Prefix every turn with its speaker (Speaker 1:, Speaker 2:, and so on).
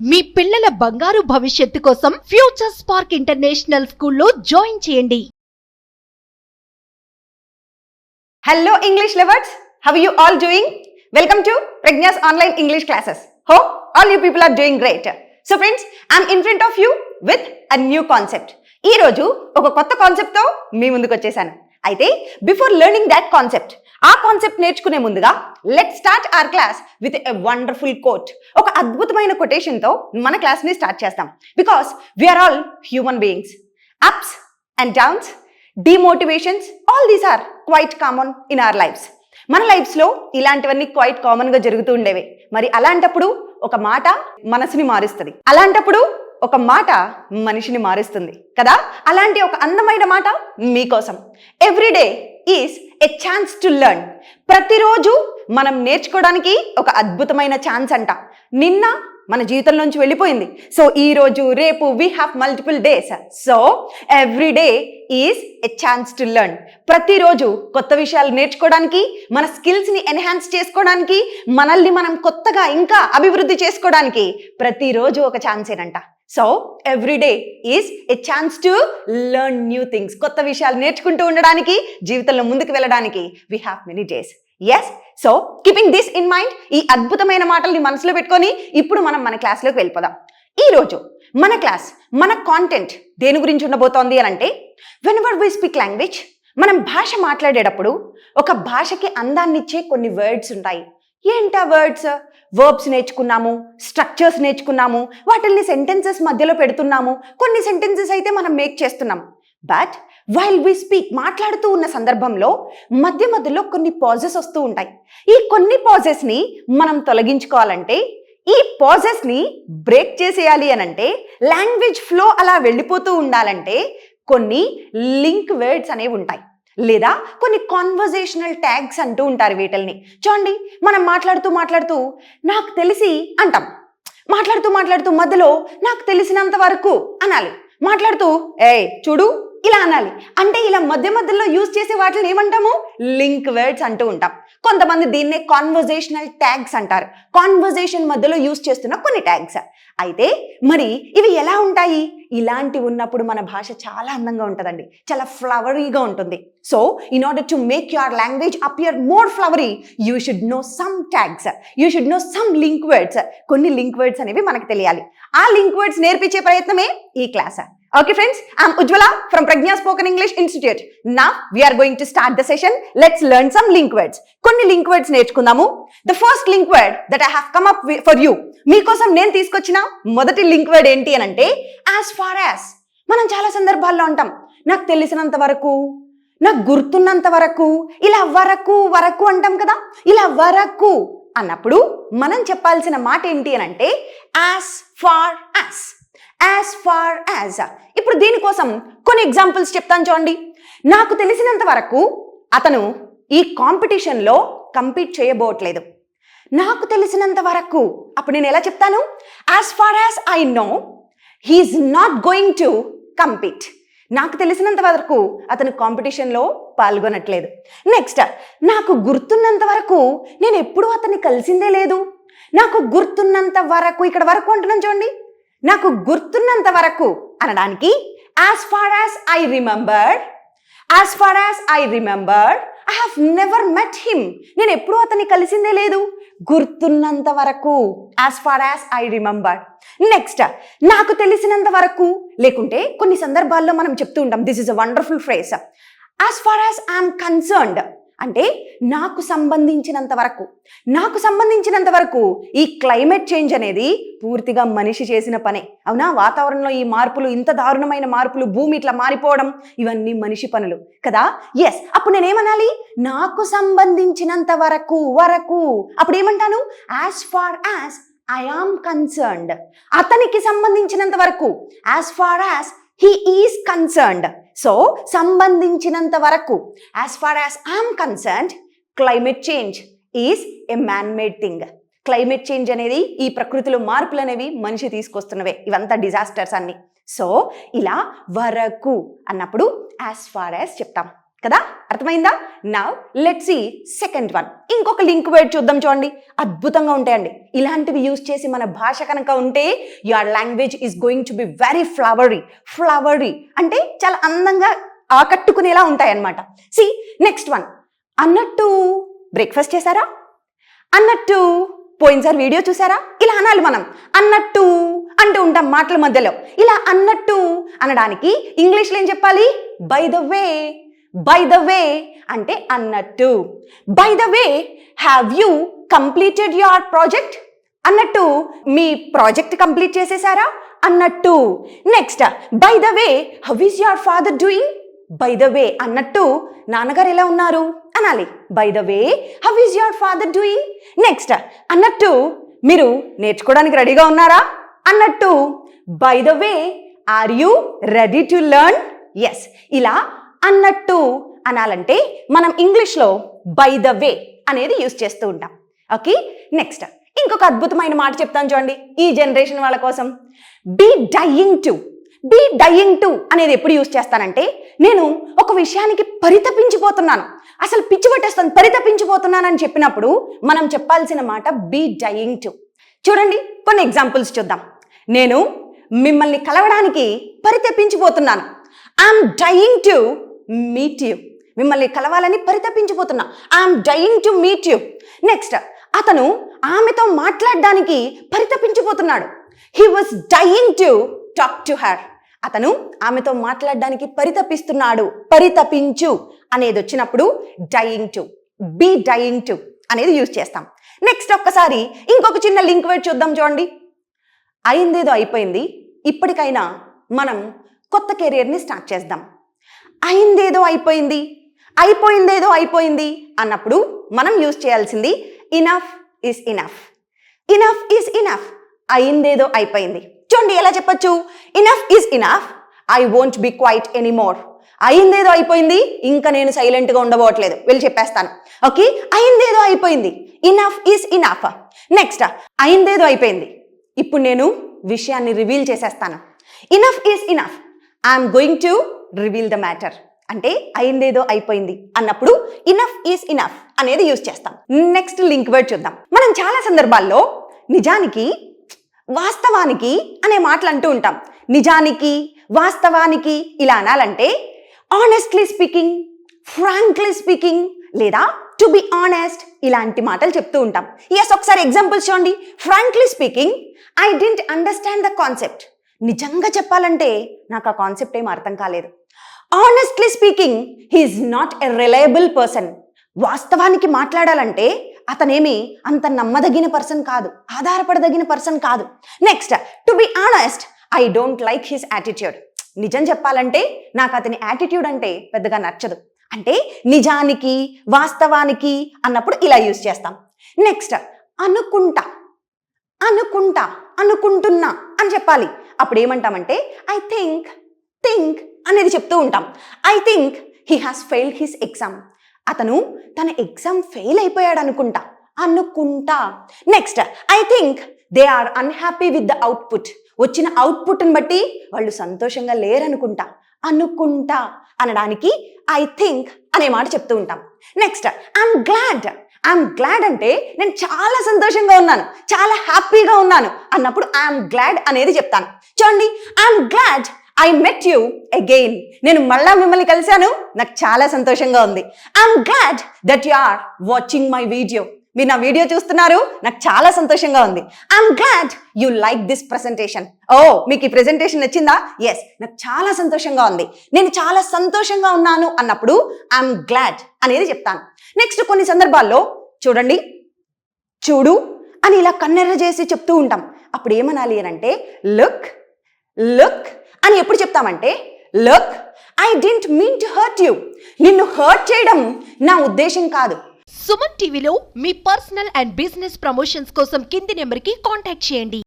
Speaker 1: మీ పిల్లల బంగారు భవిష్యత్తు కోసం ఫ్యూచర్ స్పార్క్ ఇంటర్నేషనల్ స్కూల్లో జాయిన్ చేయండి.
Speaker 2: Hello English lovers, how are you all doing? Welcome to Pragna's online English classes. Hope all you people are doing great. So friends, I'm in front of you with a new concept. ఈ రోజు ఒక కొత్త concept తో మీ ముందుకు వచ్చేసాను. అయితే before learning that concept, ఆ concept నేర్చుకునే ముందుగా let start our class with a wonderful quote. ఒక అద్భుతమైన కొటేషన్ తో మన క్లాస్ ని స్టార్ట్ చేస్తాం. Because we are all human beings. Ups and downs, demotivations, all these are quite common in our lives. మన లైఫ్స్లో ఇలాంటివన్నీ క్వైట్ కామన్గా జరుగుతూ ఉండేవి. మరి అలాంటప్పుడు ఒక మాట మనసుని మారుస్తుంది, అలాంటప్పుడు ఒక మాట మనిషిని మారుస్తుంది కదా. అలాంటి ఒక అందమైన మాట మీకోసం. Everyday is a chance to learn. ప్రతిరోజు మనం నేర్చుకోవడానికి ఒక అద్భుతమైన ఛాన్స్ అంట. నిన్న మన జీవితంలోంచి వెళ్ళిపోయింది. సో ఈ రోజు, రేపు we have multiple days. So every day is a chance to learn. ప్రతిరోజు కొత్త విషయాలు నేర్చుకోవడానికి, మన స్కిల్స్ని ఎన్హాన్స్ చేసుకోవడానికి, మనల్ని మనం కొత్తగా ఇంకా అభివృద్ధి చేసుకోవడానికి ప్రతిరోజు ఒక ఛాన్సేనంట. So every day is a chance to learn new things. కొత్త విషయాలు నేర్చుకుంటూ ఉండడానికి, జీవితంలో ముందుకు వెళ్ళడానికి we have many days. Yes, so keeping this in mind, ఈ అద్భుతమైన మాటల్ని మనసులో పెట్టుకొని ఇప్పుడు మనం మన క్లాస్లోకి వెళ్ళిపోదాం. ఈరోజు మన క్లాస్, మన కాంటెంట్ దేని గురించి ఉండబోతోంది అని అంటే, వెనెవర్ వి స్పీక్ లాంగ్వేజ్, మనం భాష మాట్లాడేటప్పుడు ఒక భాషకి అందాన్నిచ్చే కొన్ని వర్డ్స్ ఉంటాయి. ఏంటా వర్డ్స్? వర్బ్స్ నేర్చుకున్నాము, స్ట్రక్చర్స్ నేర్చుకున్నాము, వాటిల్ని సెంటెన్సెస్ మధ్యలో పెడుతున్నాము, కొన్ని సెంటెన్సెస్ అయితే మనం మేక్ చేస్తున్నాం. బట్ వైల్ వి స్పీక్, మాట్లాడుతూ ఉన్న సందర్భంలో మధ్య మధ్యలో కొన్ని పాజెస్ వస్తూ ఉంటాయి. ఈ కొన్ని పాజెస్ని మనం తొలగించుకోవాలంటే, ఈ పాజెస్ని బ్రేక్ చేసేయాలి అనంటే, లాంగ్వేజ్ ఫ్లో అలా వెళ్ళిపోతూ ఉండాలంటే కొన్ని లింక్ వర్డ్స్ అనేవి ఉంటాయి, లేదా కొన్ని కాన్వర్జేషనల్ ట్యాగ్స్ అంటూ ఉంటారు వీటిల్ని. చూడండి, మనం మాట్లాడుతూ నాకు తెలిసి అంటాం, మాట్లాడుతూ మధ్యలో నాకు తెలిసినంత వరకు అనాలి, మాట్లాడుతూ చూడు ఇలా అనాలి. అంటే ఇలా మధ్యలో యూజ్ చేసే వాటిని ఏమంటాము? లింక్ వర్డ్స్ అంటూ ఉంటాం. కొంతమంది దీన్నే కాన్వర్జేషనల్ ట్యాగ్స్ అంటారు. కాన్వర్జేషన్ మధ్యలో యూజ్ చేస్తున్న కొన్ని ట్యాగ్స్. అయితే మరి ఇవి ఎలా ఉంటాయి? ఇలాంటివి ఉన్నప్పుడు మన భాష చాలా అందంగా ఉంటుందండి, చాలా ఫ్లవరీగా ఉంటుంది. So in order to make your language appear more flowery, you should know some tags, you should know some link words. కొన్ని లింక్ వర్డ్స్ అనేవి మనకు తెలియాలి. ఆ లింక్ వర్డ్స్ నేర్పించే ప్రయత్నమే ఈ class. Okay friends, I'm Ujjwala from Pragna Spoken English Institute. Now we are going to start the session. Let's learn some link words. Konni link words నేర్చుకుందాము. The first link word that I have come up for you, మీకోసం నేను తీసుకొచ్చిన మొదటి link word ఏంటి అని అంటే as far as. మనం చాలా సందర్భాల్లో అంటాం, నాకు తెలిసినంత వరకు, నాకు గుర్తున్నంత వరకు, ఇలా వరకు అంటాం కదా. ఇలా వరకు అన్నప్పుడు మనం చెప్పాల్సిన మాట ఏంటి అని అంటే as far as. As far as. ఇప్పుడు దీనికోసం కొన్ని ఎగ్జాంపుల్స్ చెప్తాను చూడండి. నాకు తెలిసినంత వరకు అతను ఈ కాంపిటీషన్లో కంపీట్ చేయబోట్లేదు. నాకు తెలిసినంత వరకు, అప్పుడు నేను ఎలా చెప్తాను? As far as I know he is not going to compete. నాకు తెలిసినంత వరకు అతను కాంపిటీషన్లో పాల్గొనట్లేదు. నెక్స్ట్, నాకు గుర్తున్నంత వరకు నేను ఎప్పుడూ అతన్ని కలిసిందే లేదు. నాకు గుర్తున్నంత వరకు, ఇక్కడ వరకు అంటున్నాను చూడండి. నాకు గుర్తున్నంత వరకు అనడానికి as far as I remember, as far as I remember, I have never met him. నేను ఎప్పుడూ అతన్ని కలిసిందే లేదు. గుర్తున్నంత వరకు, as far as I remember. Next, నాకు తెలిసినంత వరకు, లేకుంటే కొన్ని సందర్భాల్లో మనం చెప్తూ ఉంటాం, this is a wonderful phrase, as far as I am concerned. అంటే నాకు సంబంధించినంత వరకు, నాకు సంబంధించినంత వరకు ఈ క్లైమేట్ చేంజ్ అనేది పూర్తిగా మనిషి చేసిన పనే. అవునా? వాతావరణంలో ఈ మార్పులు, ఇంత దారుణమైన మార్పులు, భూమి ఇట్లా మారిపోవడం, ఇవన్నీ మనిషి పనులు కదా. ఎస్, అప్పుడు నేనేమనాలి? నాకు సంబంధించినంత వరకు. అప్పుడు ఏమంటాను? As far as I am concerned. అతనికి సంబంధించినంత వరకు, as far as he is concerned. So సంబంధించినంత వరకు, as far as I am concerned, climate change is a man-made thing. Climate change అనేది, ఈ ప్రకృతిలో మార్పులు అనేవి మనిషి తీసుకొస్తున్నవే, ఇవంతా డిజాస్టర్స్ అన్ని. సో ఇలా వరకు అన్నప్పుడు as far as చెప్తాం. కదా, అర్థమైందా? Now let's see second one. ఇంకొక లింక్ వర్డ్ చూద్దాం. చూడండి, అద్భుతంగా ఉంటాయండి. ఇలాంటివి యూజ్ చేసి మన భాష కనుక ఉంటే your language is going to be very flowery. Flowery అంటే చాలా అందంగా ఆకట్టుకునేలా ఉంటాయన్నమాట. See next one. అన్నట్టు బ్రేక్ఫాస్ట్ చేశారా, అన్నట్టు పోయినసారి వీడియో చూసారా, ఇలా అనాలి మనం. అన్నట్టు అంటూ ఉంటాం మాటల మధ్యలో. ఇలా అన్నట్టు అనడానికి ఇంగ్లీష్లో ఏం చెప్పాలి? By the way. By the way అంటే అన్నట్టు. By the way, have you completed your project? అన్నట్టు మీ ప్రాజెక్ట్ కంప్లీట్ చేసేసారా అన్నట్టు. Next, by the way how is your father doing? By the way అన్నట్టు నాన్నగారు ఎలా ఉన్నారు అనాలి. By the way how is your father doing? Next, అన్నట్టు మీరు నేర్చుకోవడానికి రెడీగా ఉన్నారా అన్నట్టు. By the way are you ready to learn? Yes, ఇలా అన్నట్టు అనాలంటే మనం ఇంగ్లీష్లో బై ద వే అనేది యూజ్ చేస్తూ ఉంటాం. ఓకే, నెక్స్ట్ ఇంకొక అద్భుతమైన మాట చెప్తాను చూడండి ఈ జనరేషన్ వాళ్ళ కోసం. Be dying to. Be dying to అనేది ఎప్పుడు యూజ్ చేస్తానంటే, నేను ఒక విషయానికి పరితపించిపోతున్నాను, అసలు పిచ్చి పట్టేస్తాను, పరితపించిపోతున్నాను అని చెప్పినప్పుడు మనం చెప్పాల్సిన మాట బీ డయింగ్ టు. చూడండి కొన్ని ఎగ్జాంపుల్స్ చూద్దాం. నేను మిమ్మల్ని కలవడానికి పరితపించిపోతున్నాను. I'm dying to meet you. మిమ్మల్ని కలవాలని పరితపించిపోతున్నా. I'm dying to meet you. Next, అతను ఆమెతో మాట్లాడడానికి పరితపించిపోతున్నాడు. He was dying to talk to her. అతను ఆమెతో మాట్లాడడానికి పరితపిస్తున్నాడు. పరితపించు అనేది వచ్చినప్పుడు dying to, be dying to అనేది యూజ్ చేస్తాం. నెక్స్ట్ ఒక్కసారి ఇంకొక చిన్న లింక్ వర్డ్ చూద్దాం. చూడండి, అయిందేదో అయిపోయింది, ఇప్పటికైనా మనం కొత్త కెరియర్ని స్టార్ట్ చేద్దాం. అయిందేదో అయిపోయింది, అయిపోయిందేదో అయిపోయింది అన్నప్పుడు మనం యూజ్ చేయాల్సింది enough is enough. Enough is enough. అయిందేదో అయిపోయింది. చూడండి ఎలా చెప్పచ్చు? Enough is enough, I won't be quiet anymore. అయిందేదో అయిపోయింది, ఇంకా నేను సైలెంట్గా ఉండబోట్లేదు, వెళ్ళి చెప్పేస్తాను. ఓకే, అయిందేదో అయిపోయింది, ఇనఫ్ ఈస్ ఇనఫ్. నెక్స్ట్, అయిందేదో అయిపోయింది, ఇప్పుడు నేను విషయాన్ని రివీల్ చేసేస్తాను. Enough is enough, I'm going to reveal the matter. అంటే అయిందేదో అయిపోయింది అన్నప్పుడు ఇనఫ్ ఈస్ ఇనఫ్ అనేది యూజ్ చేస్తాం. నెక్స్ట్ లింక్ వర్డ్ చూద్దాం. మనం చాలా సందర్భాల్లో నిజానికి, వాస్తవానికి అనే మాటలు అంటూ ఉంటాం. నిజానికి, వాస్తవానికి ఇలా అనాలంటే ఆనెస్ట్లీ స్పీకింగ్, ఫ్రాంక్లీ స్పీకింగ్ లేదా టు బి ఆనెస్ట్ ఇలాంటి మాటలు చెప్తూ ఉంటాం. ఎస్, ఒకసారి ఎగ్జాంపుల్స్ చూడండి. Frankly speaking, I don't understand the concept. నిజంగా చెప్పాలంటే నాకు ఆ కాన్సెప్ట్ ఏం అర్థం కాలేదు. Honestly speaking, he is not a reliable person. వాస్తవానికి మాట్లాడాలంటే అతనేమి అంత నమ్మదగిన పర్సన్ కాదు, ఆధారపడదగిన పర్సన్ కాదు. Next, to be honest, I don't like his attitude. నిజం చెప్పాలంటే నాకు అతని యాటిట్యూడ్ అంటే పెద్దగా నచ్చదు. అంటే నిజానికి, వాస్తవానికి అన్నప్పుడు ఇలా యూజ్ చేస్తాం. నెక్స్ట్, అనుకుంటా. అనుకుంటా, అనుకుంటున్నా అని చెప్పాలి. అప్పుడు ఏమంటామంటే ఐ థింక్ అనేది చెప్తూ ఉంటాం. I think he has failed his exam. అతను తన ఎగ్జామ్ ఫెయిల్ అయిపోయాడు అనుకుంటా. అనుకుంటా. Next, I think they are unhappy with the output. వచ్చిన అవుట్పుట్ని బట్టి వాళ్ళు సంతోషంగా లేరనుకుంటా. అనుకుంటా అనడానికి ఐ థింక్ అనే మాట చెప్తూ ఉంటాం. Next, I'm glad. I'm glad అంటే నేను చాలా సంతోషంగా ఉన్నాను, చాలా హ్యాపీగా ఉన్నాను అన్నప్పుడు ఐఎమ్ గ్లాడ్ అనేది చెప్తాను. చూడండి, I'm glad I met you again. నేను మళ్ళా మిమ్మల్ని కలిశాను, నాకు చాలా సంతోషంగా ఉంది. I'm glad that you are watching my video. మీరు నా వీడియో చూస్తున్నారు, నాకు చాలా సంతోషంగా ఉంది. I'm glad you like this presentation. ఓ, మీకు ఈ ప్రెజెంటేషన్ నచ్చిందా? ఎస్, నాకు చాలా సంతోషంగా ఉంది, నేను చాలా సంతోషంగా ఉన్నాను అన్నప్పుడు ఐఎమ్ గ్లాడ్ అనేది చెప్తాను. నెక్స్ట్, కొన్ని సందర్భాల్లో చూడండి, చూడు అని ఇలా కన్నెర్ర చేసి చెప్తూ ఉంటాం. అప్పుడు ఏమనాలి అని అంటే లుక్ అని ఎప్పుడు చెప్తామంటే look, I don't mean to hurt you. నిన్ను హర్ట్ చేయడం నా ఉద్దేశం కాదు.
Speaker 1: సుమన్ టీవీలో మీ పర్సనల్ అండ్ బిజినెస్ ప్రమోషన్స్ కోసం కింది నెంబర్కి కాంటాక్ట్ చేయండి.